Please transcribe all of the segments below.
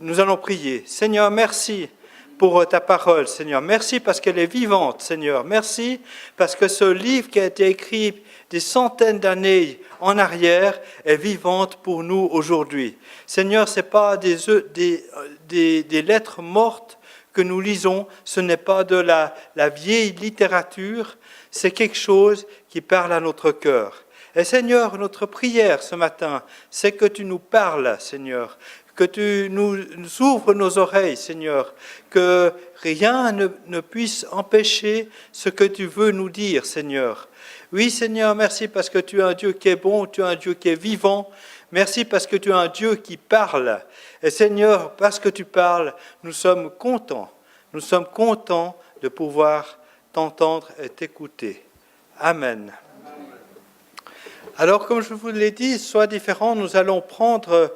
nous allons prier. Seigneur, merci pour ta parole, Seigneur. Merci parce qu'elle est vivante, Seigneur. Merci parce que ce livre qui a été écrit des centaines d'années en arrière est vivante pour nous aujourd'hui. Seigneur, ce n'est pas des lettres mortes que nous lisons, ce n'est pas de la vieille littérature, c'est quelque chose qui parle à notre cœur. Et Seigneur, notre prière ce matin, c'est que tu nous parles, Seigneur, que tu nous ouvres nos oreilles, Seigneur, que rien ne puisse empêcher ce que tu veux nous dire, Seigneur. Oui, Seigneur, merci parce que tu es un Dieu qui est bon, tu es un Dieu qui est vivant. Merci parce que tu es un Dieu qui parle. Et Seigneur, parce que tu parles, nous sommes contents. Nous sommes contents de pouvoir t'entendre et t'écouter. Amen. Alors, comme je vous l'ai dit, soit différent, nous allons prendre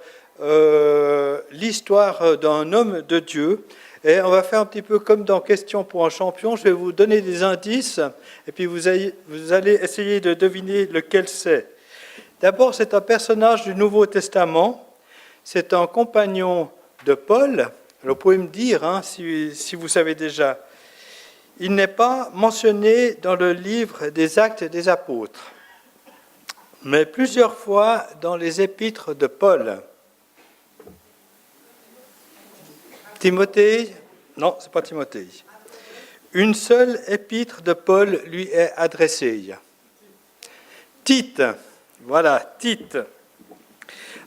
l'histoire d'un homme de Dieu. Et on va faire un petit peu comme dans Question pour un champion. Je vais vous donner des indices et puis vous allez essayer de deviner lequel c'est. D'abord, c'est un personnage du Nouveau Testament. C'est un compagnon de Paul. Alors, vous pouvez me dire si vous savez déjà. Il n'est pas mentionné dans le livre des Actes des Apôtres, mais plusieurs fois dans les épîtres de Paul. Timothée? Non, ce n'est pas Timothée. Une seule épître de Paul lui est adressée. Tite, voilà, Tite.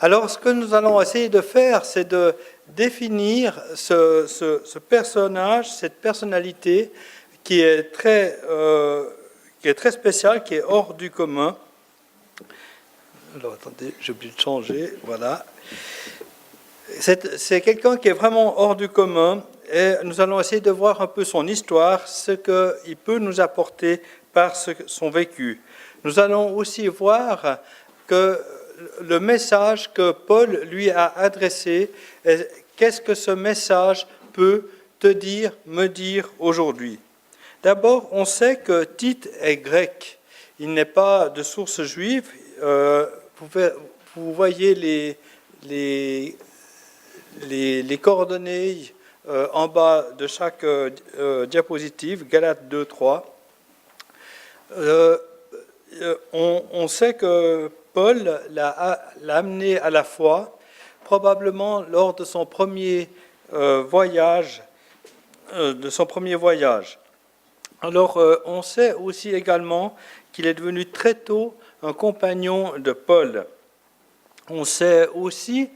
Alors, ce que nous allons essayer de faire, c'est de définir ce personnage, cette personnalité qui est très spéciale, qui est hors du commun. Alors, attendez, j'ai oublié de changer, voilà. C'est quelqu'un qui est vraiment hors du commun et nous allons essayer de voir un peu son histoire, ce qu'il peut nous apporter par son vécu. Nous allons aussi voir que le message que Paul lui a adressé, qu'est-ce que ce message peut te dire, me dire aujourd'hui. D'abord, on sait que Tite est grec. Il n'est pas de source juive. Vous voyez les coordonnées en bas de chaque diapositive, Galates 2, 3. On sait que Paul l'a amené à la foi, probablement lors de son premier voyage. Alors, on sait aussi également qu'il est devenu très tôt un compagnon de Paul. On sait aussi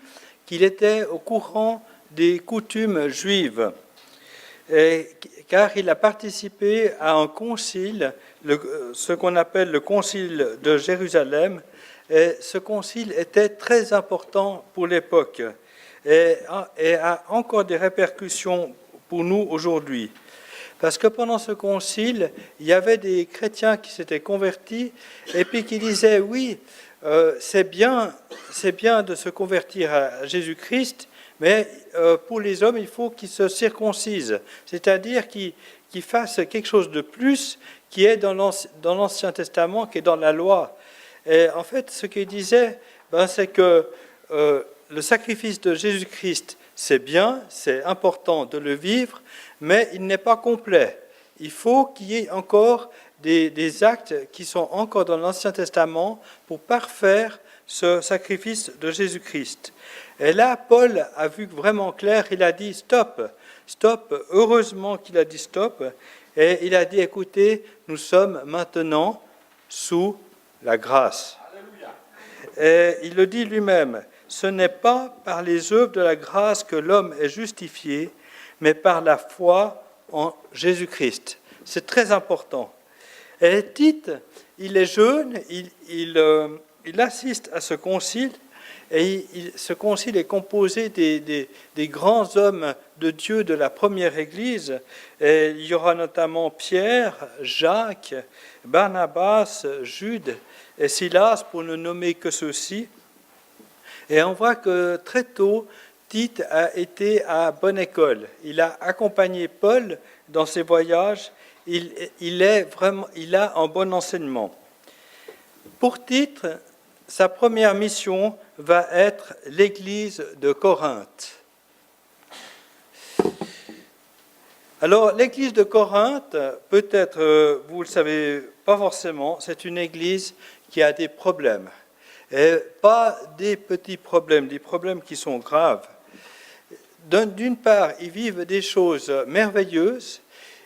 qu'il était au courant des coutumes juives, car il a participé à un concile, ce qu'on appelle le concile de Jérusalem, et ce concile était très important pour l'époque et a encore des répercussions pour nous aujourd'hui. Parce que pendant ce concile, il y avait des chrétiens qui s'étaient convertis et puis qui disaient, oui, c'est bien de se convertir à Jésus-Christ, mais pour les hommes, il faut qu'ils se circoncisent, c'est-à-dire qu'ils fassent quelque chose de plus qui est dans l'Ancien Testament, qui est dans la loi. Et en fait, ce qu'ils disaient, c'est que le sacrifice de Jésus-Christ, c'est bien, c'est important de le vivre, mais il n'est pas complet. Il faut qu'il y ait encore des actes qui sont encore dans l'Ancien Testament pour parfaire ce sacrifice de Jésus-Christ. Et là, Paul a vu vraiment clair, il a dit stop, heureusement qu'il a dit stop, et il a dit écoutez, nous sommes maintenant sous la grâce. Et il le dit lui-même, ce n'est pas par les œuvres de la grâce que l'homme est justifié, mais par la foi en Jésus-Christ. C'est très important. Et Tite, il est jeune, il assiste à ce concile, et ce concile est composé des grands hommes de Dieu de la première Église. Et il y aura notamment Pierre, Jacques, Barnabas, Jude et Silas, pour ne nommer que ceux-ci. Et on voit que très tôt, Tite a été à bonne école. Il a accompagné Paul dans ses voyages. Il a un bon enseignement. Pour Tite, sa première mission va être l'église de Corinthe. Alors, l'église de Corinthe, peut-être, vous ne le savez pas forcément, c'est une église qui a des problèmes. Et pas des petits problèmes, des problèmes qui sont graves. D'une part, ils vivent des choses merveilleuses,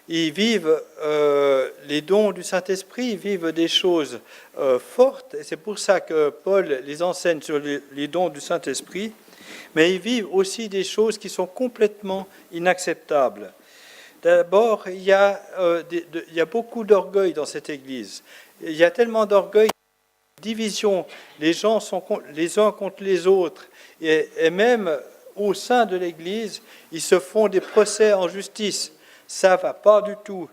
ils vivent les dons du Saint-Esprit, ils vivent des choses fortes, et c'est pour ça que Paul les enseigne sur les dons du Saint-Esprit, mais ils vivent aussi des choses qui sont complètement inacceptables. D'abord, il y a beaucoup d'orgueil dans cette Église. Il y a tellement d'orgueil, division, les gens sont les uns contre les autres, et même au sein de l'Église, ils se font des procès en justice. Ça ne va pas du tout.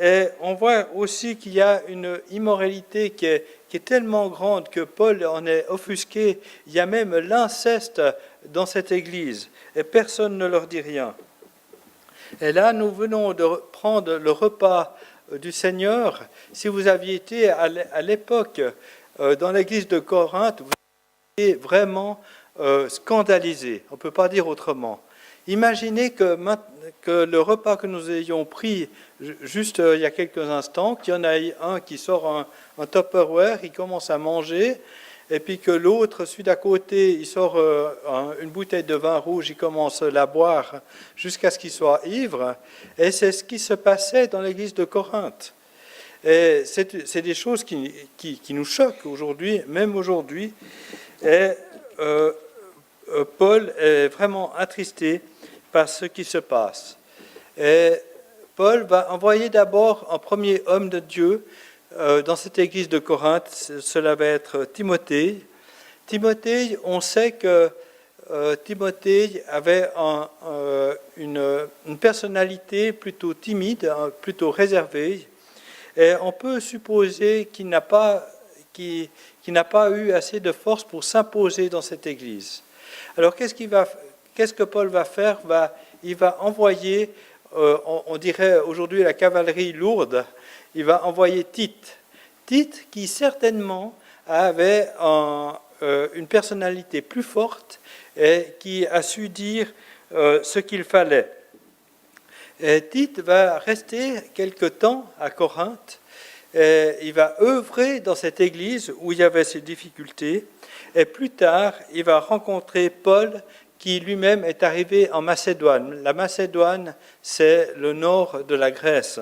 Et on voit aussi qu'il y a une immoralité qui est tellement grande que Paul en est offusqué. Il y a même l'inceste dans cette Église, et personne ne leur dit rien. Et là, nous venons de prendre le repas du Seigneur. Si vous aviez été à l'époque dans l'église de Corinthe, vous étiez vraiment scandalisé. On ne peut pas dire autrement. Imaginez que le repas que nous ayons pris juste il y a quelques instants, qu'il y en a un qui sort un Tupperware, il commence à manger, et puis que l'autre, celui d'à côté, il sort une bouteille de vin rouge, il commence à la boire jusqu'à ce qu'il soit ivre. Et c'est ce qui se passait dans l'église de Corinthe. Et c'est des choses qui nous choquent aujourd'hui, même aujourd'hui. Et Paul est vraiment attristé par ce qui se passe. Et Paul va envoyer d'abord un premier homme de Dieu dans cette église de Corinthe. Cela va être Timothée. Timothée, on sait que Timothée avait une personnalité plutôt timide, plutôt réservée, et on peut supposer qu'il n'a pas eu assez de force pour s'imposer dans cette église. Alors qu'est-ce que Paul va faire? Il va envoyer, on dirait aujourd'hui la cavalerie lourde, il va envoyer Tite. Tite qui certainement avait une personnalité plus forte et qui a su dire ce qu'il fallait. Et Tite va rester quelque temps à Corinthe, et il va œuvrer dans cette église où il y avait ces difficultés, et plus tard, il va rencontrer Paul qui lui-même est arrivé en Macédoine. La Macédoine, c'est le nord de la Grèce.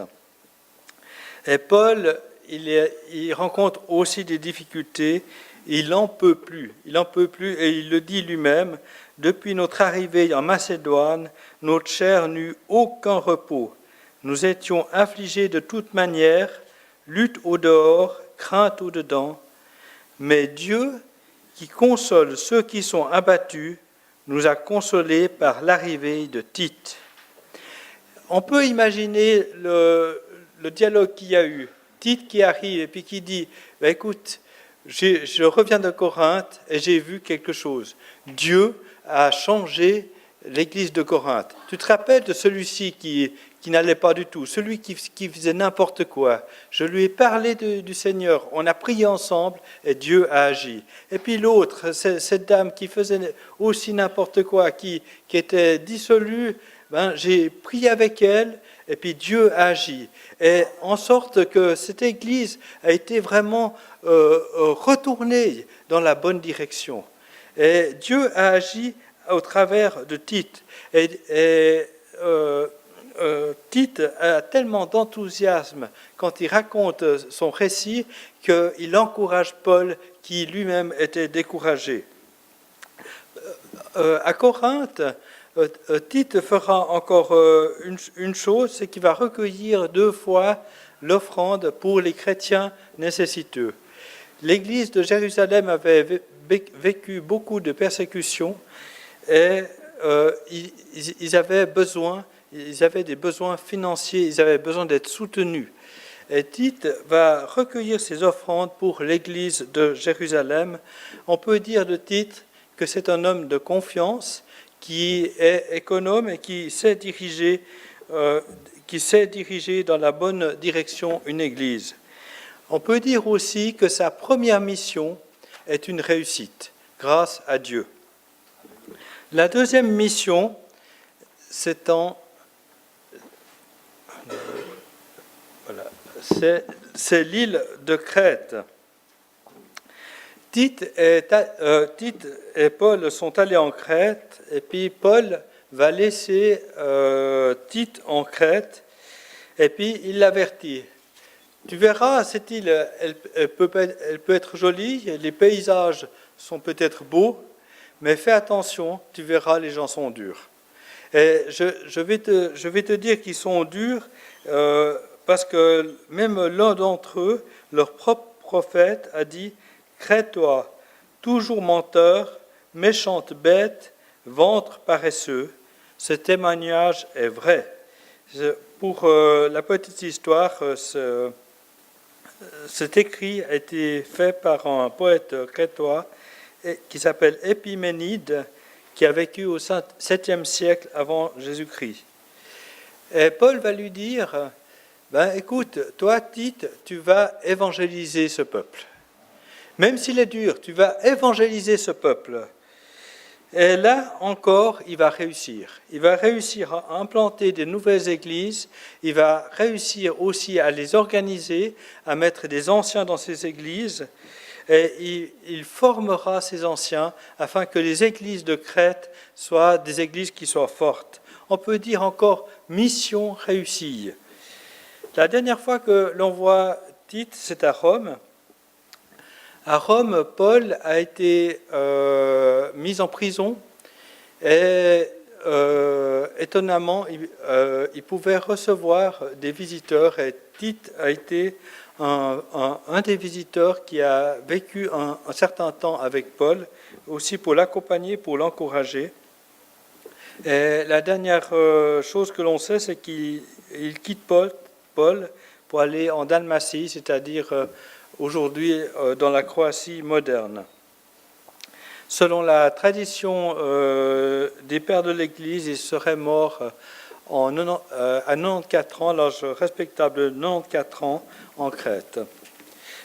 Et Paul, il rencontre aussi des difficultés, il n'en peut plus, et il le dit lui-même, depuis notre arrivée en Macédoine, notre chair n'eut aucun repos. Nous étions affligés de toute manière, lutte au dehors, crainte au dedans, mais Dieu, qui console ceux qui sont abattus, nous a consolés par l'arrivée de Tite. On peut imaginer le dialogue qu'il y a eu. Tite qui arrive et puis qui dit « Écoute, je reviens de Corinthe et j'ai vu quelque chose. Dieu a changé l'église de Corinthe. Tu te rappelles de celui-ci qui n'allait pas du tout, celui qui faisait n'importe quoi. Je lui ai parlé du Seigneur, on a prié ensemble et Dieu a agi. Et puis l'autre, cette dame qui faisait aussi n'importe quoi, qui était dissolue, j'ai prié avec elle et puis Dieu a agi. Et en sorte que cette église a été vraiment retournée dans la bonne direction. Et Dieu a agi au travers de Tite. Et Tite a tellement d'enthousiasme quand il raconte son récit qu'il encourage Paul qui lui-même était découragé. À Corinthe, Tite fera encore une chose, c'est qu'il va recueillir 2 fois l'offrande pour les chrétiens nécessiteux. L'église de Jérusalem avait vécu beaucoup de persécutions et ils avaient des besoins financiers, ils avaient besoin d'être soutenus. Et Tite va recueillir ces offrandes pour l'église de Jérusalem. On peut dire de Tite que c'est un homme de confiance, qui est économe et qui sait diriger dans la bonne direction une église. On peut dire aussi que sa première mission est une réussite, grâce à Dieu. La deuxième mission s'étend voilà, c'est l'île de Crète. Tite et Paul sont allés en Crète, et puis Paul va laisser Tite en Crète, et puis il l'avertit. Tu verras, cette île, elle peut être jolie, les paysages sont peut-être beaux, mais fais attention, tu verras, les gens sont durs. Et je vais te dire qu'ils sont durs parce que même l'un d'entre eux, leur propre prophète, a dit « Crée-toi, toujours menteur, méchante bête, ventre paresseux. » Ce témoignage est vrai. Pour la petite histoire, cet écrit a été fait par un poète crétois qui s'appelle Épiménide, qui a vécu au 7e siècle avant Jésus-Christ. Et Paul va lui dire, écoute, toi, Tite, tu vas évangéliser ce peuple. Même s'il est dur, tu vas évangéliser ce peuple. Et là encore, il va réussir. Il va réussir à implanter des nouvelles églises. Il va réussir aussi à les organiser, à mettre des anciens dans ces églises. Et il formera ces anciens afin que les églises de Crète soient des églises qui soient fortes. On peut dire encore mission réussie. La dernière fois que l'on voit Tite, c'est à Rome. À Rome, Paul a été mis en prison et étonnamment, il pouvait recevoir des visiteurs et Tite a été un des visiteurs qui a vécu un certain temps avec Paul, aussi pour l'accompagner, pour l'encourager. Et la dernière chose que l'on sait, c'est qu'il quitte Paul pour aller en Dalmatie, c'est-à-dire aujourd'hui dans la Croatie moderne. Selon la tradition des pères de l'Église, il serait mort à 94 ans, l'âge respectable de 94 ans, en Crète.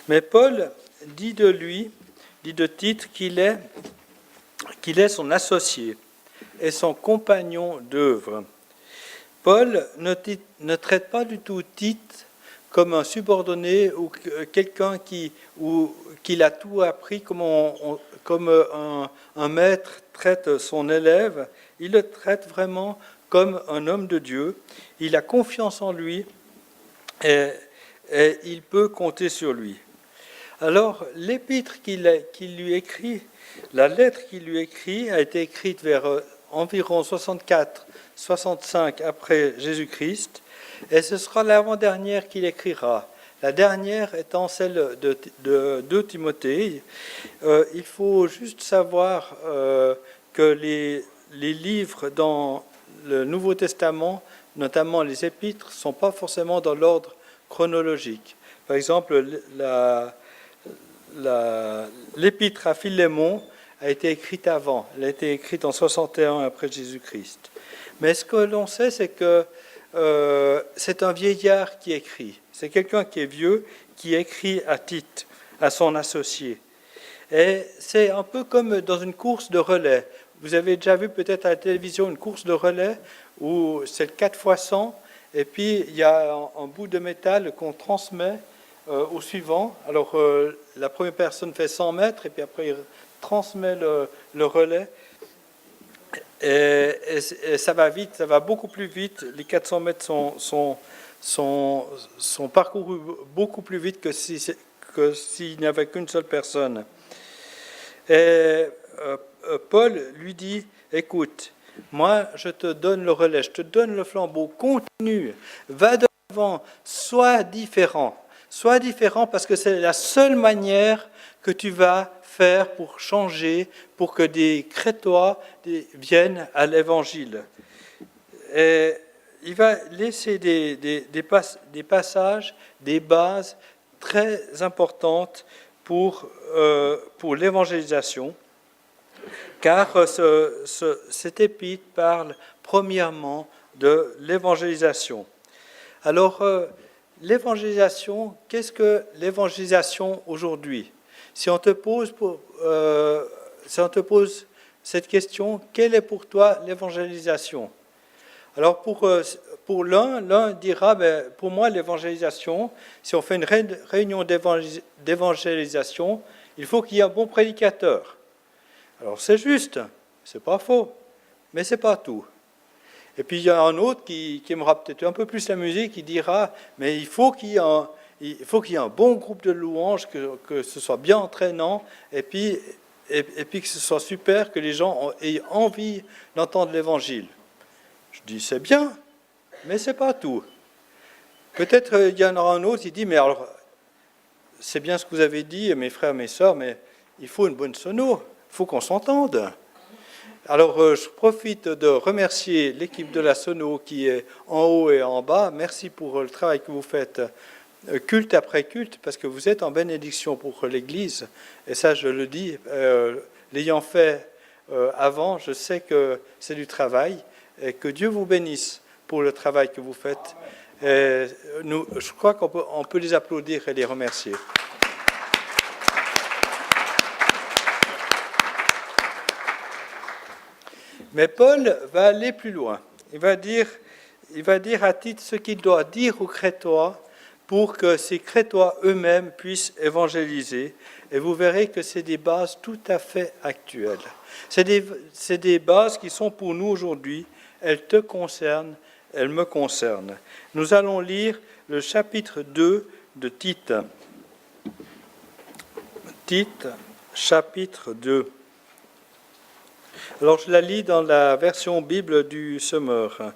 Mais Paul dit de Tite qu'il est son associé et son compagnon d'œuvre. Paul ne traite pas du tout Tite comme un subordonné ou quelqu'un qui a tout appris, comme un maître traite son élève. Il le traite vraiment comme un homme de Dieu. Il a confiance en lui et il peut compter sur lui. Alors, l'épître qu'il lui écrit, la lettre qu'il lui écrit, a été écrite vers environ 64-65 après Jésus-Christ, et ce sera l'avant-dernière qu'il écrira. La dernière étant celle de 2 Timothée. Il faut juste savoir que les livres dans le Nouveau Testament, notamment les épîtres, ne sont pas forcément dans l'ordre chronologique. Par exemple, l'épître à Philémon a été écrite avant. Elle a été écrite en 61 après Jésus-Christ. Mais ce que l'on sait, c'est que c'est un vieillard qui écrit. C'est quelqu'un qui est vieux, qui écrit à Tite, à son associé. Et c'est un peu comme dans une course de relais. Vous avez déjà vu peut-être à la télévision une course de relais où c'est le 4x100, et puis il y a un bout de métal qu'on transmet au suivant. Alors la première personne fait 100 mètres, et puis après il transmet le relais. Et ça va vite, ça va beaucoup plus vite. Les 400 mètres sont parcourus beaucoup plus vite que s'il n'y avait qu'une seule personne. Et Paul lui dit, écoute, moi je te donne le relais, je te donne le flambeau, continue, va de l'avant, sois différent parce que c'est la seule manière que tu vas faire pour changer, pour que des Crétois viennent à l'Évangile. Et il va laisser des passages, des bases très importantes pour l'évangélisation, car cet épître parle premièrement de l'évangélisation. Alors, l'évangélisation, qu'est-ce que l'évangélisation aujourd'hui ? Si on te pose cette question, quelle est pour toi l'évangélisation ? Alors pour l'un dira, pour moi, l'évangélisation, si on fait une réunion d'évangélisation, il faut qu'il y ait un bon prédicateur. Alors c'est juste, c'est pas faux, mais c'est pas tout. Et puis il y a un autre qui aimera peut-être un peu plus la musique, qui dira, mais il faut qu'il y ait un bon groupe de louanges, que ce soit bien entraînant, et puis que ce soit super, que les gens aient envie d'entendre l'évangile. Je dis, c'est bien, mais c'est pas tout. Peut-être il y en aura un autre qui dit, mais alors, c'est bien ce que vous avez dit, mes frères, mes sœurs, mais il faut une bonne sono, il faut qu'on s'entende. Alors, je profite de remercier l'équipe de la sono qui est en haut et en bas. Merci pour le travail que vous faites culte après culte, parce que vous êtes en bénédiction pour l'Église. Et ça, je le dis, l'ayant fait avant, je sais que c'est du travail, et que Dieu vous bénisse pour le travail que vous faites. Et je crois qu'on peut les applaudir et les remercier. Mais Paul va aller plus loin. Il va dire à Tite ce qu'il doit dire aux Crétois pour que ces Crétois eux-mêmes puissent évangéliser. Et vous verrez que c'est des bases tout à fait actuelles. C'est des bases qui sont pour nous aujourd'hui. Elles te concernent, elles me concernent. Nous allons lire le chapitre 2 de Tite. Tite, chapitre 2. Alors je la lis dans la version Bible du Semeur.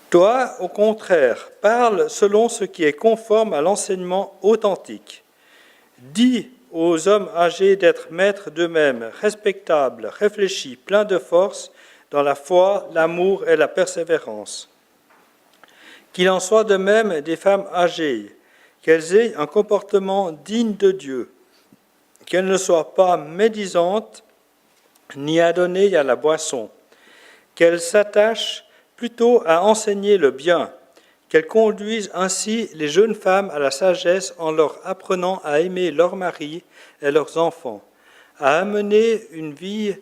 Toi, au contraire, parle selon ce qui est conforme à l'enseignement authentique. Dis aux hommes âgés d'être maîtres d'eux-mêmes, respectables, réfléchis, pleins de force, dans la foi, l'amour et la persévérance. Qu'il en soit de même des femmes âgées, qu'elles aient un comportement digne de Dieu, qu'elles ne soient pas médisantes, ni adonnées à la boisson, qu'elles s'attachent plutôt à enseigner le bien, qu'elles conduisent ainsi les jeunes femmes à la sagesse en leur apprenant à aimer leurs maris et leurs enfants, à mener une vie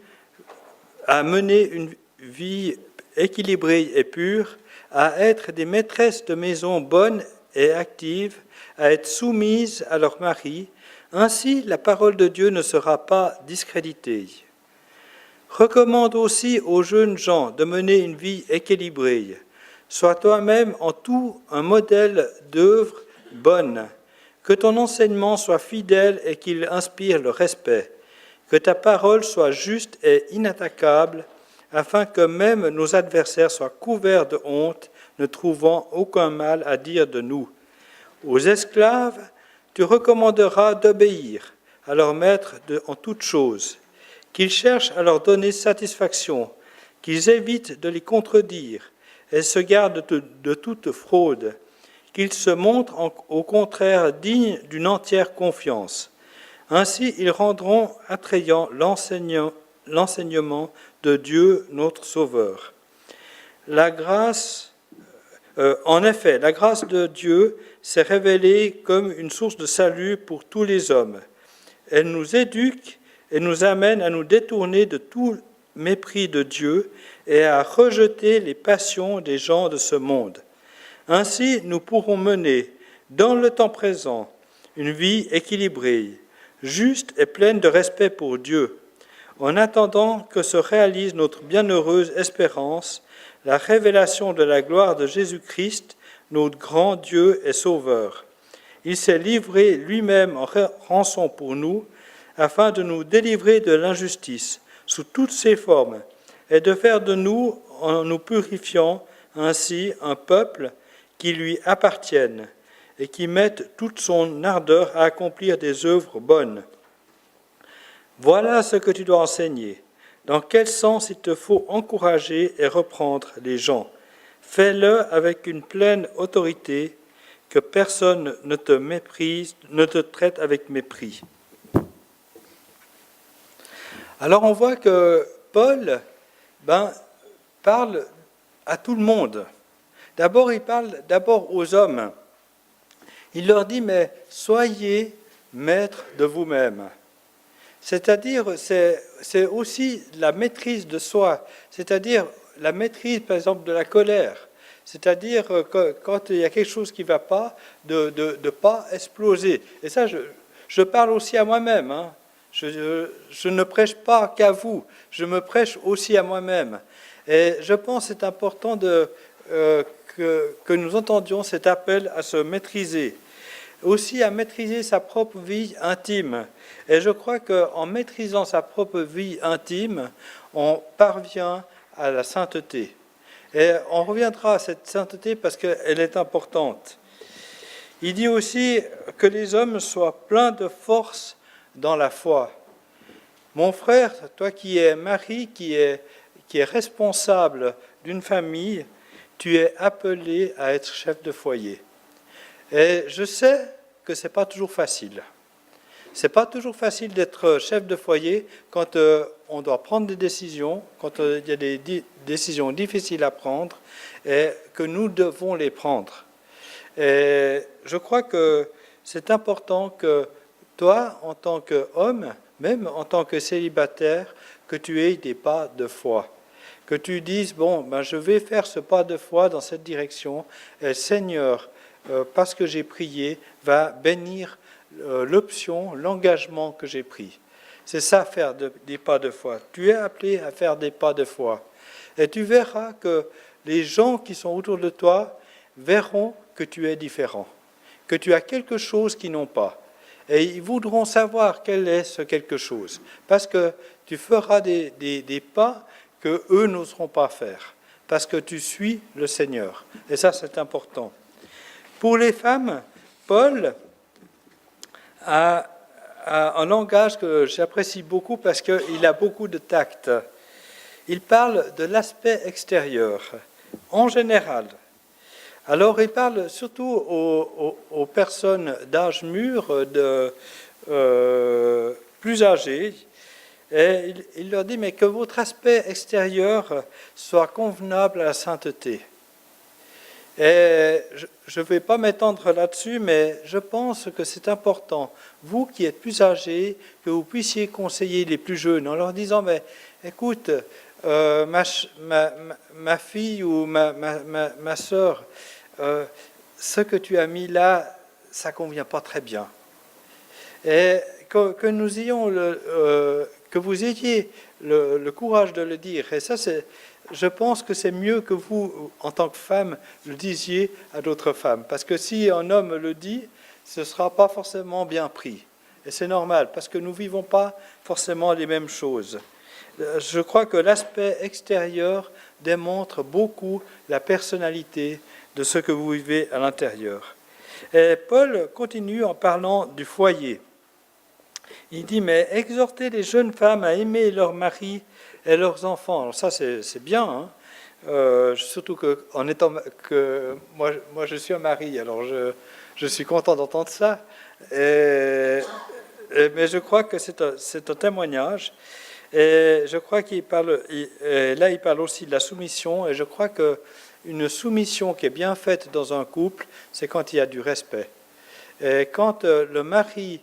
équilibrée et pure, à être des maîtresses de maison bonnes et actives, à être soumises à leurs maris. Ainsi, la parole de Dieu ne sera pas discréditée. Recommande aussi aux jeunes gens de mener une vie équilibrée. Sois toi-même en tout un modèle d'œuvre bonne. Que ton enseignement soit fidèle et qu'il inspire le respect. Que ta parole soit juste et inattaquable, afin que même nos adversaires soient couverts de honte, ne trouvant aucun mal à dire de nous. Aux esclaves, tu recommanderas d'obéir à leur maître en toutes choses, qu'ils cherchent à leur donner satisfaction, qu'ils évitent de les contredire et se gardent de toute fraude, qu'ils se montrent au contraire dignes d'une entière confiance. Ainsi, ils rendront attrayant l'enseignement de Dieu, notre Sauveur. En effet, la grâce de Dieu s'est révélée comme une source de salut pour tous les hommes. Elle nous éduque et nous amène à nous détourner de tout mépris de Dieu et à rejeter les passions des gens de ce monde. Ainsi, nous pourrons mener, dans le temps présent, une vie équilibrée, juste et pleine de respect pour Dieu, en attendant que se réalise notre bienheureuse espérance, la révélation de la gloire de Jésus-Christ, notre grand Dieu et Sauveur. Il s'est livré lui-même en rançon pour nous, afin de nous délivrer de l'injustice sous toutes ses formes, et de faire de nous, en nous purifiant, ainsi un peuple qui lui appartienne, et qui mette toute son ardeur à accomplir des œuvres bonnes. Voilà ce que tu dois enseigner. Dans quel sens il te faut encourager et reprendre les gens. Fais-le avec une pleine autorité, que personne ne te méprise, ne te traite avec mépris. Alors on voit que Paul parle à tout le monde. D'abord, il parle aux hommes. Il leur dit, mais soyez maîtres de vous-même. C'est-à-dire, c'est aussi la maîtrise de soi. C'est-à-dire, la maîtrise, par exemple, de la colère. C'est-à-dire que quand il y a quelque chose qui ne va pas, de ne pas exploser. Et ça, je parle aussi à moi-même. Hein. Je ne prêche pas qu'à vous, je me prêche aussi à moi-même. Et je pense que c'est important que nous entendions cet appel à se maîtriser. Aussi à maîtriser sa propre vie intime. Et je crois qu'en maîtrisant sa propre vie intime, on parvient à la sainteté. Et on reviendra à cette sainteté parce qu'elle est importante. Il dit aussi que les hommes soient pleins de force dans la foi. Mon frère, toi qui es mari, qui est responsable d'une famille, tu es appelé à être chef de foyer. Et je sais que ce n'est pas toujours facile. Ce n'est pas toujours facile d'être chef de foyer quand on doit prendre des décisions, quand il y a des décisions difficiles à prendre et que nous devons les prendre. Et je crois que c'est important que toi, en tant qu'homme, même en tant que célibataire, que tu aies des pas de foi. Que tu dises, bon, je vais faire ce pas de foi dans cette direction. Et Seigneur, parce que j'ai prié, va bénir l'option, l'engagement que j'ai pris. C'est ça, faire des pas de foi. Tu es appelé à faire des pas de foi. Et tu verras que les gens qui sont autour de toi verront que tu es différent, que tu as quelque chose qu'ils n'ont pas. Et ils voudront savoir quel est ce quelque chose, parce que tu feras des pas que eux n'oseront pas faire, parce que tu suis le Seigneur. Et ça, c'est important. Pour les femmes, Paul a un langage que j'apprécie beaucoup parce qu'il a beaucoup de tact. Il parle de l'aspect extérieur, en général. Alors, il parle surtout aux personnes d'âge mûr, plus âgées, et il leur dit, mais que votre aspect extérieur soit convenable à la sainteté. Et je ne vais pas m'étendre là-dessus, mais je pense que c'est important, vous qui êtes plus âgés, que vous puissiez conseiller les plus jeunes en leur disant, mais écoute, ma fille ou ma sœur, ce que tu as mis là, ça ne convient pas très bien. Et que nous ayons que vous ayez le courage de le dire. Et ça, je pense que c'est mieux que vous, en tant que femme, le disiez à d'autres femmes. Parce que si un homme le dit, ce ne sera pas forcément bien pris. Et c'est normal, parce que nous ne vivons pas forcément les mêmes choses. Je crois que l'aspect extérieur démontre beaucoup la personnalité de ce que vous vivez à l'intérieur. Et Paul continue en parlant du foyer. Il dit, mais exhortez les jeunes femmes à aimer leurs maris et leurs enfants. Alors ça, c'est bien, hein. Surtout que moi, je suis un mari, alors je suis content d'entendre ça. Mais je crois que c'est un témoignage. Et je crois qu'il parle, là, il parle aussi de la soumission. Et je crois qu'une soumission qui est bien faite dans un couple, c'est quand il y a du respect. Et quand le mari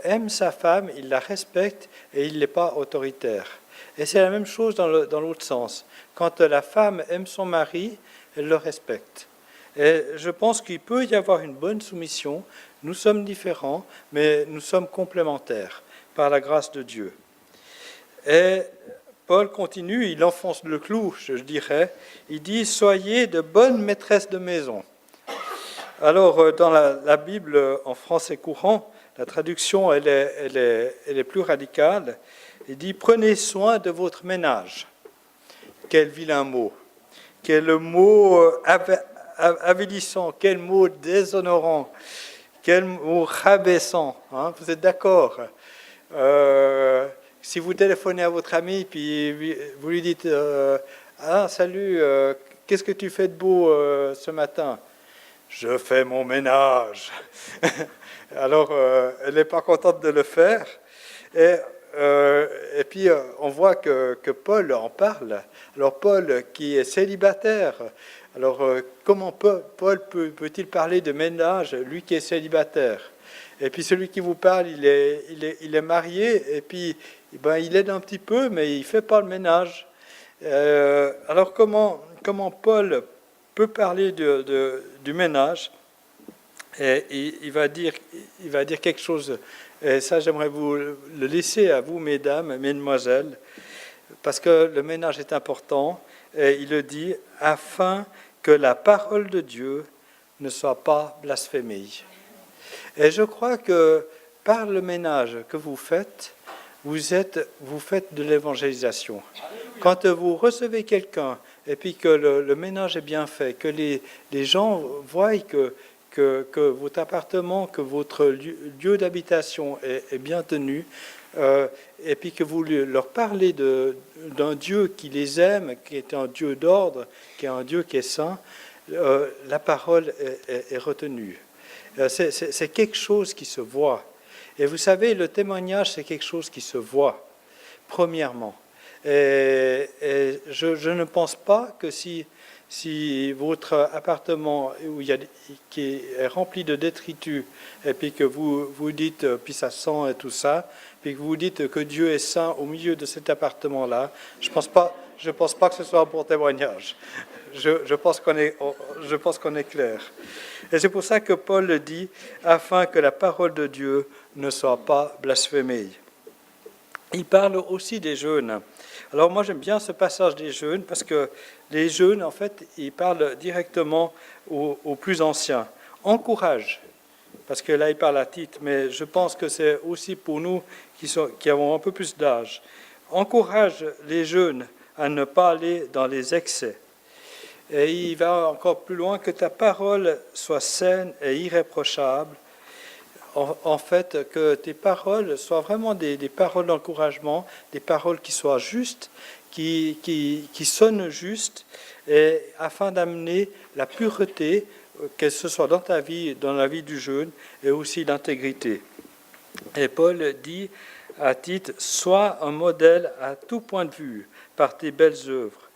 aime sa femme, il la respecte et il n'est pas autoritaire. Et c'est la même chose dans l'autre sens. Quand la femme aime son mari, elle le respecte. Et je pense qu'il peut y avoir une bonne soumission. Nous sommes différents, mais nous sommes complémentaires par la grâce de Dieu. Et Paul continue, il enfonce le clou, je dirais. Il dit « Soyez de bonnes maîtresses de maison ». Alors, dans la Bible en français courant, la traduction elle est plus radicale. Il dit « Prenez soin de votre ménage ». Quel vilain mot. Quel mot avilissant, quel mot déshonorant, quel mot rabaissant. Hein, vous êtes d'accord? Si vous téléphonez à votre ami, puis vous lui dites « Ah, salut, qu'est-ce que tu fais de beau ce matin ?» « Je fais mon ménage. » Alors, elle n'est pas contente de le faire. Et puis, on voit que Paul en parle. Alors, Paul, qui est célibataire, alors comment Paul peut-il parler de ménage, lui qui est célibataire? Et puis, celui qui vous parle, il est marié, et puis il aide un petit peu, mais il ne fait pas le ménage. Alors comment Paul peut parler du ménage? Et il va dire quelque chose, et ça j'aimerais vous le laisser à vous, mesdames, mesdemoiselles, parce que le ménage est important, et il le dit, afin que la parole de Dieu ne soit pas blasphémée. Et je crois que par le ménage que vous faites, vous faites de l'évangélisation. Quand vous recevez quelqu'un, et puis que le ménage est bien fait, que les gens voient que votre appartement, que votre lieu d'habitation est bien tenu, et puis que vous leur parlez d'un Dieu qui les aime, qui est un Dieu d'ordre, qui est un Dieu qui est saint, la parole est retenue. C'est quelque chose qui se voit. Et vous savez, le témoignage, c'est quelque chose qui se voit, premièrement. Et je ne pense pas que si votre appartement qui est rempli de détritus, et puis que vous dites, puis ça sent et tout ça, puis que vous dites que Dieu est saint au milieu de cet appartement-là, je pense pas que ce soit un bon témoignage. Je pense qu'on est clair. Et c'est pour ça que Paul le dit, afin que la parole de Dieu ne soit pas blasphémée. Il parle aussi des jeûnes. Alors moi j'aime bien ce passage des jeûnes parce que les jeûnes, en fait, ils parlent directement aux plus anciens. Encourage, parce que là il parle à Tite, mais je pense que c'est aussi pour nous qui avons un peu plus d'âge. Encourage les jeunes à ne pas aller dans les excès. Et il va encore plus loin, que ta parole soit saine et irréprochable. En fait, que tes paroles soient vraiment des paroles d'encouragement, des paroles qui soient justes, qui sonnent justes, et afin d'amener la pureté, que ce soit dans ta vie, dans la vie du jeune, et aussi l'intégrité. Et Paul dit à Tite, sois un modèle à tout point de vue par tes belles œuvres.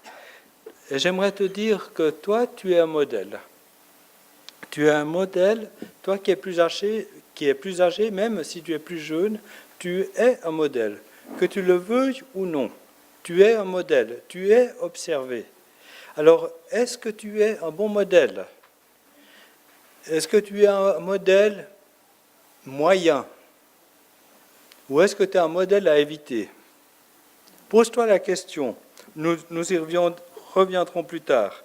Et j'aimerais te dire que toi, tu es un modèle. Tu es un modèle, toi qui es plus âgé, même si tu es plus jeune, tu es un modèle. Que tu le veuilles ou non, tu es un modèle, tu es observé. Alors, est-ce que tu es un bon modèle? Est-ce que tu es un modèle moyen? Ou est-ce que tu es un modèle à éviter? Pose-toi la question. Nous y reviendrons plus tard.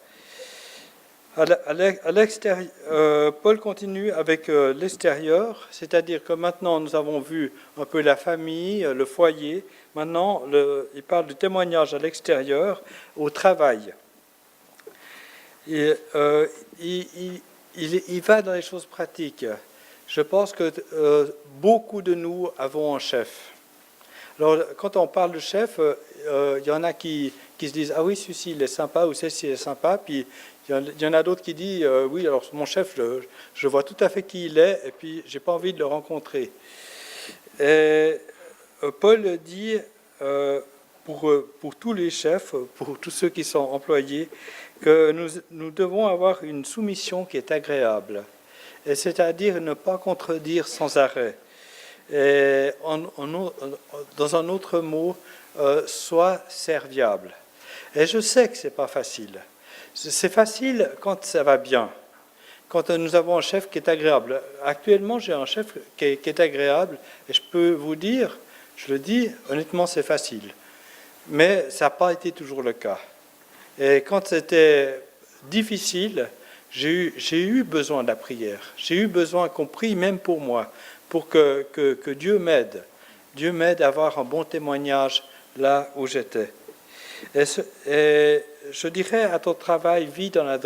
À l'extérieur, Paul continue avec l'extérieur, c'est-à-dire que maintenant nous avons vu un peu la famille, le foyer. Maintenant, il parle du témoignage à l'extérieur, au travail. Et, il va dans les choses pratiques. Je pense que beaucoup de nous avons un chef. Alors, quand on parle de chef, il y en a qui se disent « Ah oui, celui-ci, il est sympa » ou « Celle-ci est sympa », puis il y en a d'autres qui disent « Oui, alors mon chef, je vois tout à fait qui il est, et puis je n'ai pas envie de le rencontrer. » Et Paul dit pour tous les chefs, pour tous ceux qui sont employés, que nous devons avoir une soumission qui est agréable, et c'est-à-dire ne pas contredire sans arrêt. Et dans un autre mot, sois serviable. Et je sais que ce n'est pas facile. C'est facile quand ça va bien, quand nous avons un chef qui est agréable. Actuellement, j'ai un chef qui est agréable, et je peux vous dire, je le dis, honnêtement, c'est facile. Mais ça n'a pas été toujours le cas. Et quand c'était difficile, j'ai eu besoin de la prière. J'ai eu besoin qu'on prie même pour moi, pour que Dieu m'aide. Dieu m'aide à avoir un bon témoignage là où j'étais. Et je dirais à ton travail, vis dans la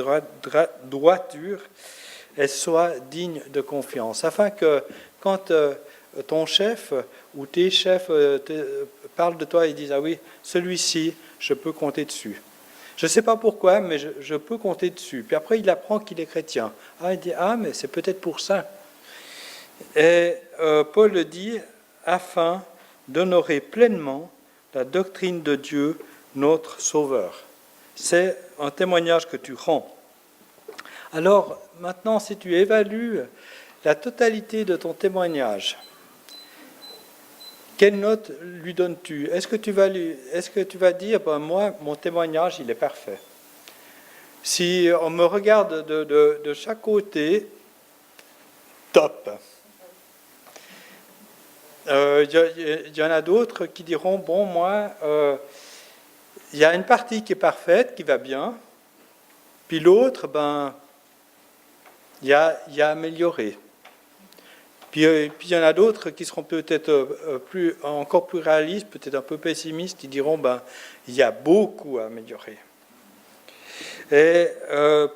droiture et sois digne de confiance, afin que quand ton chef ou tes chefs parlent de toi et disent « Ah oui, celui-ci, je peux compter dessus ». Je ne sais pas pourquoi, mais je peux compter dessus. Puis après, il apprend qu'il est chrétien. Ah, il dit « Ah, mais c'est peut-être pour ça ». Et Paul le dit, afin d'honorer pleinement la doctrine de Dieu, notre Sauveur. C'est un témoignage que tu rends. Alors, maintenant, si tu évalues la totalité de ton témoignage, quelle note lui donnes-tu? Est-ce que tu vas dire, ben moi, mon témoignage, il est parfait. Si on me regarde de chaque côté, top. Il y en a d'autres qui diront, bon, moi, il y a une partie qui est parfaite, qui va bien, puis l'autre, ben, il y a amélioré. Puis il y en a d'autres qui seront peut-être encore plus réalistes, peut-être un peu pessimistes, qui diront, ben, il y a beaucoup à améliorer. Et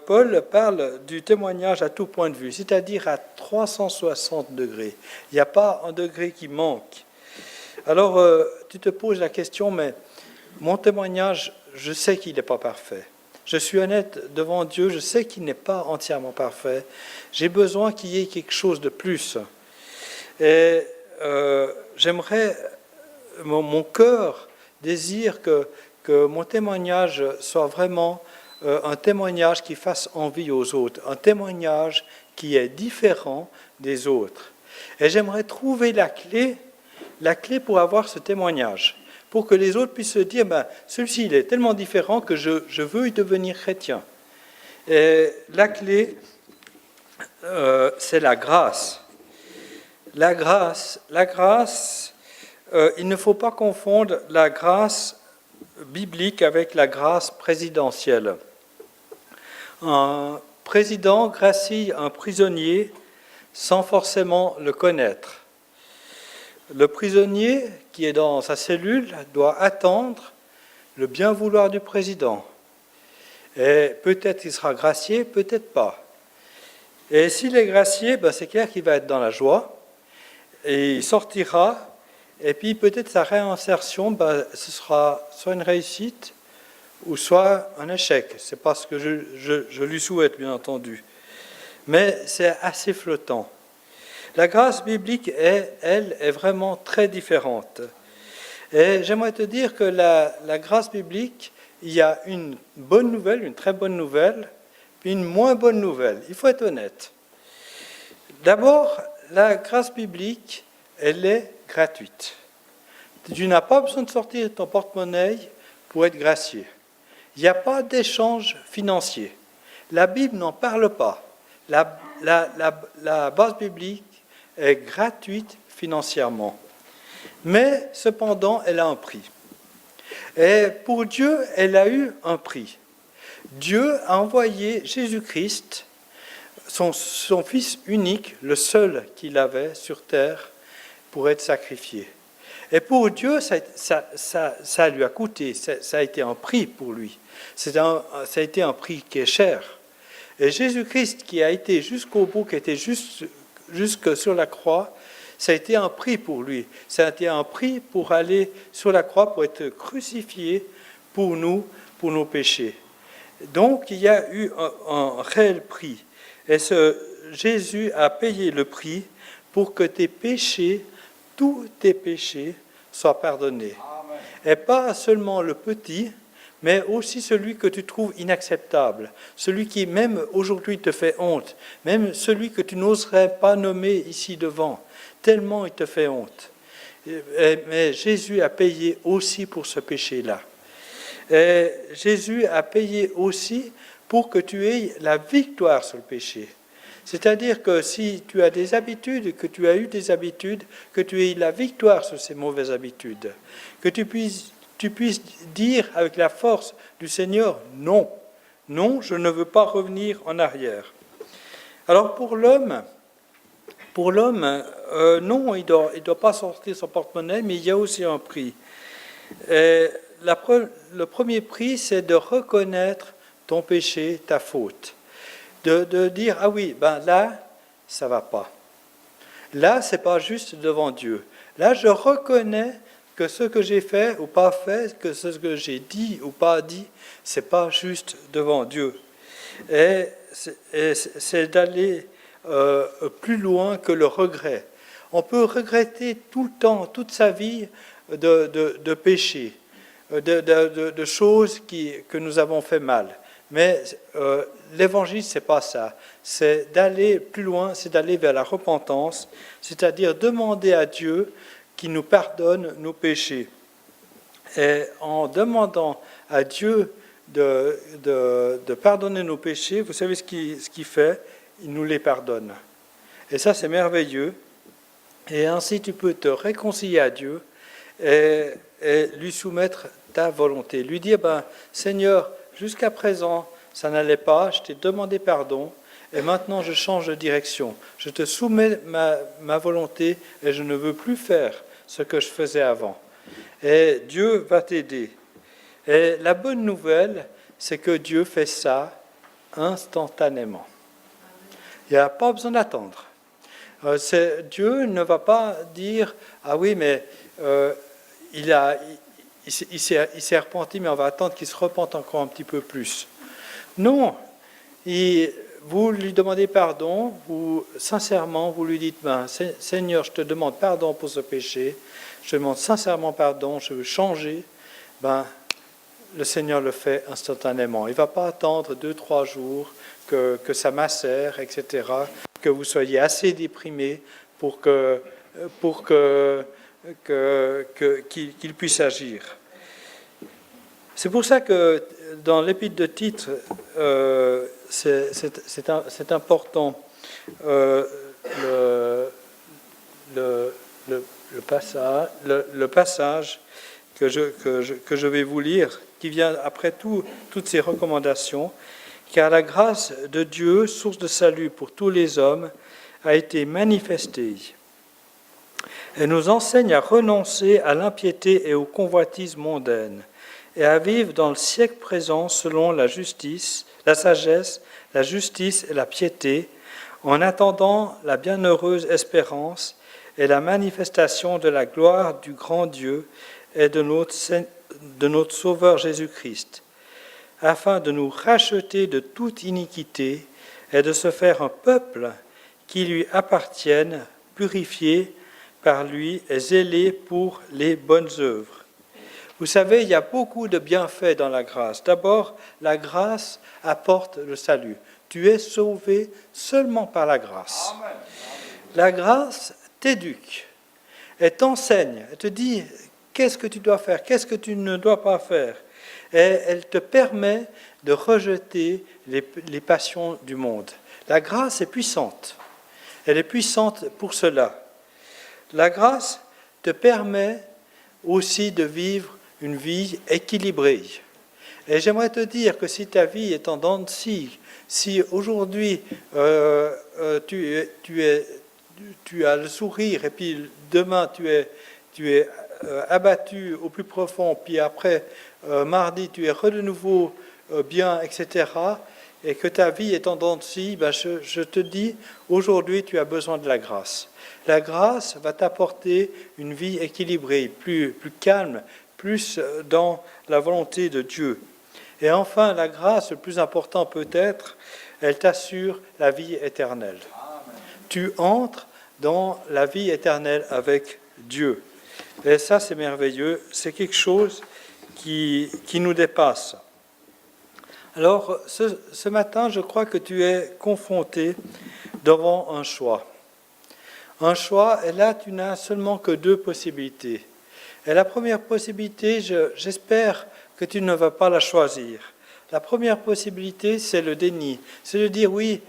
Paul parle du témoignage à tout point de vue, c'est-à-dire à 360 degrés. Il n'y a pas un degré qui manque. Alors, tu te poses la question, mais mon témoignage, je sais qu'il n'est pas parfait. Je suis honnête devant Dieu, je sais qu'il n'est pas entièrement parfait. J'ai besoin qu'il y ait quelque chose de plus. Et j'aimerais, mon cœur désire que mon témoignage soit vraiment un témoignage qui fasse envie aux autres, un témoignage qui est différent des autres. Et j'aimerais trouver la clé pour avoir ce témoignage, pour que les autres puissent se dire, ben, celui-ci, il est tellement différent que je veux y devenir chrétien. Et la clé, c'est la grâce. La grâce, il ne faut pas confondre la grâce biblique avec la grâce présidentielle. Un président gracie un prisonnier sans forcément le connaître. Le prisonnier qui est dans sa cellule doit attendre le bien vouloir du président. Et peut-être il sera gracié, peut-être pas. Et s'il est gracié, ben c'est clair qu'il va être dans la joie, et il sortira, et puis peut-être sa réinsertion, ben, ce sera soit une réussite, ou soit un échec. C'est pas ce que je lui souhaite, bien entendu. Mais c'est assez flottant. La grâce biblique, elle, est vraiment très différente. Et j'aimerais te dire que la grâce biblique, il y a une bonne nouvelle, une très bonne nouvelle, puis une moins bonne nouvelle. Il faut être honnête. D'abord, la grâce biblique, elle est gratuite. Tu n'as pas besoin de sortir ton porte-monnaie pour être gracié. Il n'y a pas d'échange financier. La Bible n'en parle pas. La base biblique est gratuite financièrement. Mais cependant, elle a un prix. Et pour Dieu, elle a eu un prix. Dieu a envoyé Jésus-Christ, son Fils unique, le seul qu'il avait sur terre, pour être sacrifié. Et pour Dieu, ça lui a coûté, ça a été un prix pour lui. Ça a été un prix qui est cher. Et Jésus-Christ, qui a été jusqu'au bout, qui était jusque sur la croix, ça a été un prix pour lui. Ça a été un prix pour aller sur la croix, pour être crucifié pour nous, pour nos péchés. Donc, il y a eu un réel prix. Et Jésus a payé le prix pour que tes péchés, tous tes péchés, soient pardonnés. Amen. Et pas seulement le petit, mais aussi celui que tu trouves inacceptable, celui qui même aujourd'hui te fait honte, même celui que tu n'oserais pas nommer ici devant, tellement il te fait honte. Mais Jésus a payé aussi pour ce péché-là. Et Jésus a payé aussi pour que tu aies la victoire sur le péché. C'est-à-dire que si tu as des habitudes, que tu as eu des habitudes, que tu aies la victoire sur ces mauvaises habitudes, que tu puisses dire avec la force du Seigneur, non, non, je ne veux pas revenir en arrière. Alors pour l'homme, non, il doit pas sortir son porte-monnaie, mais il y a aussi un prix. Et le premier prix, c'est de reconnaître ton péché, ta faute. De dire, ah oui, ben là, ça ne va pas. Là, ce n'est pas juste devant Dieu. Là, je reconnais que ce que j'ai fait ou pas fait, que ce que j'ai dit ou pas dit, ce n'est pas juste devant Dieu. Et c'est d'aller plus loin que le regret. On peut regretter tout le temps, toute sa vie, de péchés, de choses que nous avons fait mal. Mais l'évangile, ce n'est pas ça. C'est d'aller plus loin, c'est d'aller vers la repentance, c'est-à-dire demander à Dieu qui nous pardonne nos péchés. Et en demandant à Dieu de pardonner nos péchés, vous savez ce qu'il fait? Il nous les pardonne. Et ça, c'est merveilleux. Et ainsi, tu peux te réconcilier à Dieu et lui soumettre ta volonté. Lui dire, Seigneur, jusqu'à présent, ça n'allait pas, je t'ai demandé pardon, et maintenant je change de direction. Je te soumets ma volonté et je ne veux plus faire ce que je faisais avant. Et Dieu va t'aider. Et la bonne nouvelle, c'est que Dieu fait ça instantanément. Il n'y a pas besoin d'attendre. Dieu ne va pas dire « Ah oui, mais il s'est repenti, mais on va attendre qu'il se repente encore un petit peu plus. » Non, vous lui demandez pardon, sincèrement, vous lui dites « Seigneur, je te demande pardon pour ce péché, je te demande sincèrement pardon, je veux changer. » Le Seigneur le fait instantanément. Il ne va pas attendre 2-3 jours que ça macère, etc., que vous soyez assez déprimé pour qu'il puisse agir. C'est pour ça que dans l'épître de Tite, c'est important le passage que je vais vous lire, qui vient après toutes ces recommandations. Car la grâce de Dieu, source de salut pour tous les hommes, a été manifestée. Elle nous enseigne à renoncer à l'impiété et aux convoitises mondaines, et à vivre dans le siècle présent selon la justice, la sagesse, la justice et la piété, en attendant la bienheureuse espérance et la manifestation de la gloire du grand Dieu et de notre Sauveur Jésus-Christ, afin de nous racheter de toute iniquité et de se faire un peuple qui lui appartienne, purifié par lui et zélé pour les bonnes œuvres. Vous savez, il y a beaucoup de bienfaits dans la grâce. D'abord, la grâce apporte le salut. Tu es sauvé seulement par la grâce. La grâce t'éduque, elle t'enseigne, elle te dit qu'est-ce que tu dois faire, qu'est-ce que tu ne dois pas faire. Et elle te permet de rejeter les passions du monde. La grâce est puissante. Elle est puissante pour cela. La grâce te permet aussi de vivre une vie équilibrée. Et j'aimerais te dire que si ta vie est en dents de scie, si aujourd'hui tu as le sourire et puis demain tu es abattu au plus profond, puis après mardi tu es de nouveau bien, etc., et que ta vie est en dents de scie, je te dis, aujourd'hui tu as besoin de la grâce. La grâce va t'apporter une vie équilibrée, plus calme, plus dans la volonté de Dieu. Et enfin, la grâce, le plus important peut-être, elle t'assure la vie éternelle. Amen. Tu entres dans la vie éternelle avec Dieu. Et ça, c'est merveilleux. C'est quelque chose qui nous dépasse. Alors, ce matin, je crois que tu es confronté devant un choix. Un choix, et là, tu n'as seulement que 2 possibilités. Et la première possibilité, j'espère que tu ne vas pas la choisir. La première possibilité, c'est le déni. C'est de dire, oui,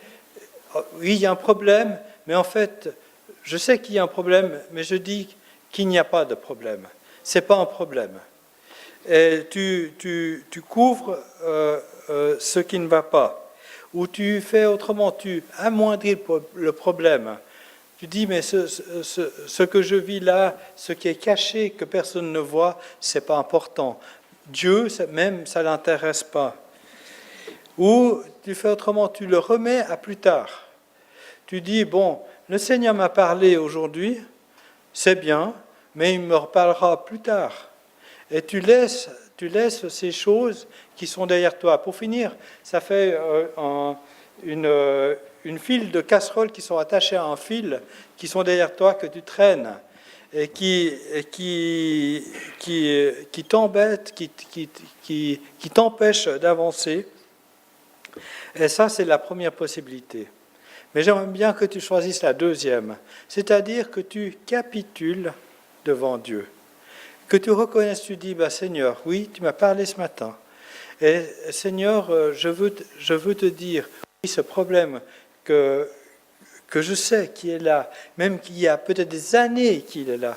il y a un problème, mais en fait, je sais qu'il y a un problème, mais je dis qu'il n'y a pas de problème. Ce n'est pas un problème. Et tu couvres ce qui ne va pas. Ou tu fais autrement, tu amoindris le problème. Tu dis, mais ce que je vis là, ce qui est caché, que personne ne voit, ce n'est pas important. Dieu, même, ça ne l'intéresse pas. Ou tu fais autrement, tu le remets à plus tard. Tu dis, bon, le Seigneur m'a parlé aujourd'hui, c'est bien, mais il me reparlera plus tard. Et tu laisses ces choses qui sont derrière toi. Pour finir, ça fait une file de casseroles qui sont attachées à un fil, qui sont derrière toi, que tu traînes, et qui t'embêtent, qui t'empêchent d'avancer. Et ça, c'est la première possibilité. Mais j'aimerais bien que tu choisisses la deuxième, c'est-à-dire que tu capitules devant Dieu. Que tu reconnaisses, tu dis, Seigneur, oui, tu m'as parlé ce matin. Et Seigneur, je veux te dire, oui, ce problème que je sais qui est là, même qu'il y a peut-être des années qu'il est là.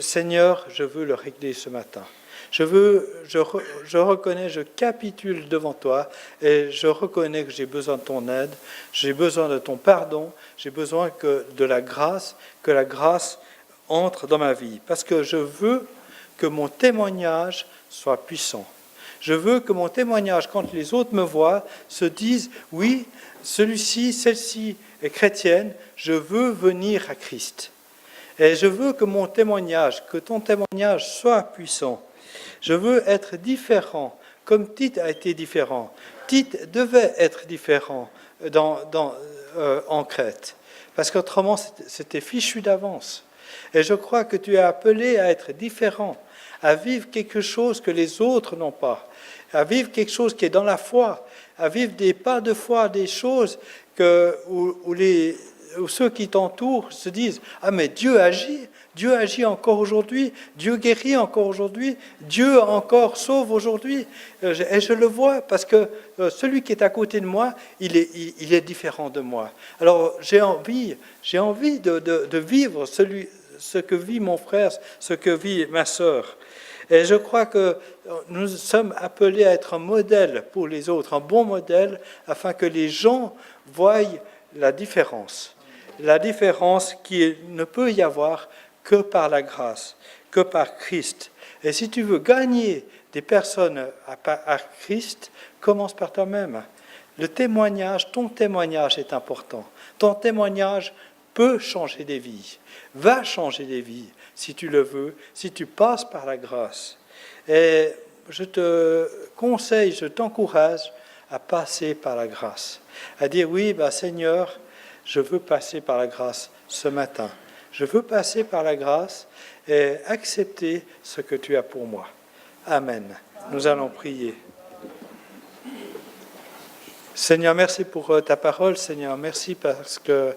Seigneur, je veux le régler ce matin. Je reconnais, je capitule devant toi et je reconnais que j'ai besoin de ton aide, j'ai besoin de ton pardon, j'ai besoin que la grâce entre dans ma vie. Parce que je veux que mon témoignage soit puissant. Je veux que mon témoignage, quand les autres me voient, se disent, oui, celui-ci, celle-ci est chrétienne, je veux venir à Christ. Et je veux que mon témoignage, que ton témoignage soit puissant. Je veux être différent, comme Tite a été différent. Tite devait être différent en Crète, parce qu'autrement c'était fichu d'avance. Et je crois que tu es appelé à être différent, à vivre quelque chose que les autres n'ont pas, à vivre quelque chose qui est dans la foi, à vivre des pas de foi, des choses où ceux qui t'entourent se disent « Ah, mais Dieu agit encore aujourd'hui, Dieu guérit encore aujourd'hui, Dieu encore sauve aujourd'hui. » Et je le vois parce que celui qui est à côté de moi, il est différent de moi. Alors j'ai envie de vivre ce que vit mon frère, ce que vit ma sœur. Et je crois que nous sommes appelés à être un modèle pour les autres, un bon modèle, afin que les gens voient la différence qui ne peut y avoir que par la grâce, que par Christ. Et si tu veux gagner des personnes à Christ, commence par toi-même. Ton témoignage est important. Ton témoignage peut changer des vies, va changer des vies, si tu le veux, si tu passes par la grâce. Et je te conseille, je t'encourage à passer par la grâce, à dire oui, Seigneur, je veux passer par la grâce ce matin. Je veux passer par la grâce et accepter ce que tu as pour moi. Amen. Nous allons prier. Seigneur, merci pour ta parole. Seigneur, merci parce que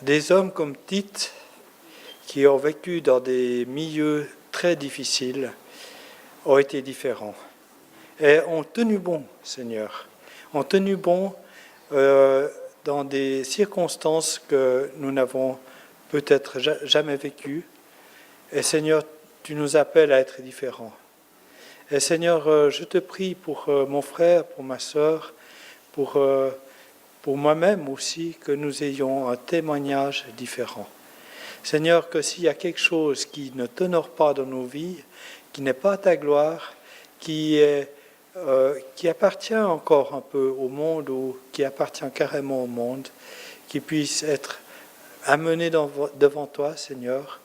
des hommes comme Tite, qui ont vécu dans des milieux très difficiles, ont été différents et ont tenu bon, Seigneur. Ont tenu bon dans des circonstances que nous n'avons peut-être jamais vécues. Et Seigneur, tu nous appelles à être différents. Et Seigneur, je te prie pour mon frère, pour ma sœur, pour moi-même aussi, que nous ayons un témoignage différent. Seigneur, que s'il y a quelque chose qui ne t'honore pas dans nos vies, qui n'est pas ta gloire, qui appartient encore un peu au monde ou qui appartient carrément au monde, qui puisse être amené devant toi, Seigneur.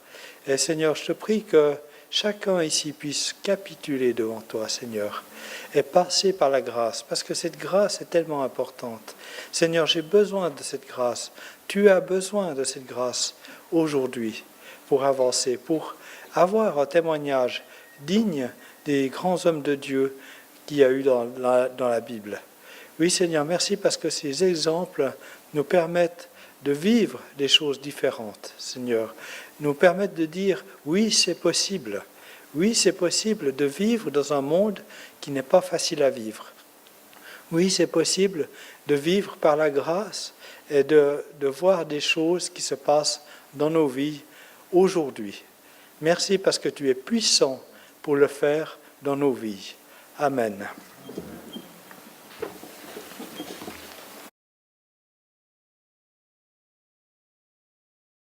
Et Seigneur, je te prie que chacun ici puisse capituler devant toi, Seigneur, et passer par la grâce, parce que cette grâce est tellement importante. Seigneur, j'ai besoin de cette grâce. Tu as besoin de cette grâce aujourd'hui pour avancer, pour avoir un témoignage digne des grands hommes de Dieu qu'il y a eu dans la Bible. Oui, Seigneur, merci parce que ces exemples nous permettent de vivre des choses différentes, Seigneur. Nous permettent de dire, oui, c'est possible. Oui, c'est possible de vivre dans un monde qui n'est pas facile à vivre. Oui, c'est possible de vivre par la grâce et de voir des choses qui se passent dans nos vies aujourd'hui. Merci parce que tu es puissant pour le faire dans nos vies. Amen.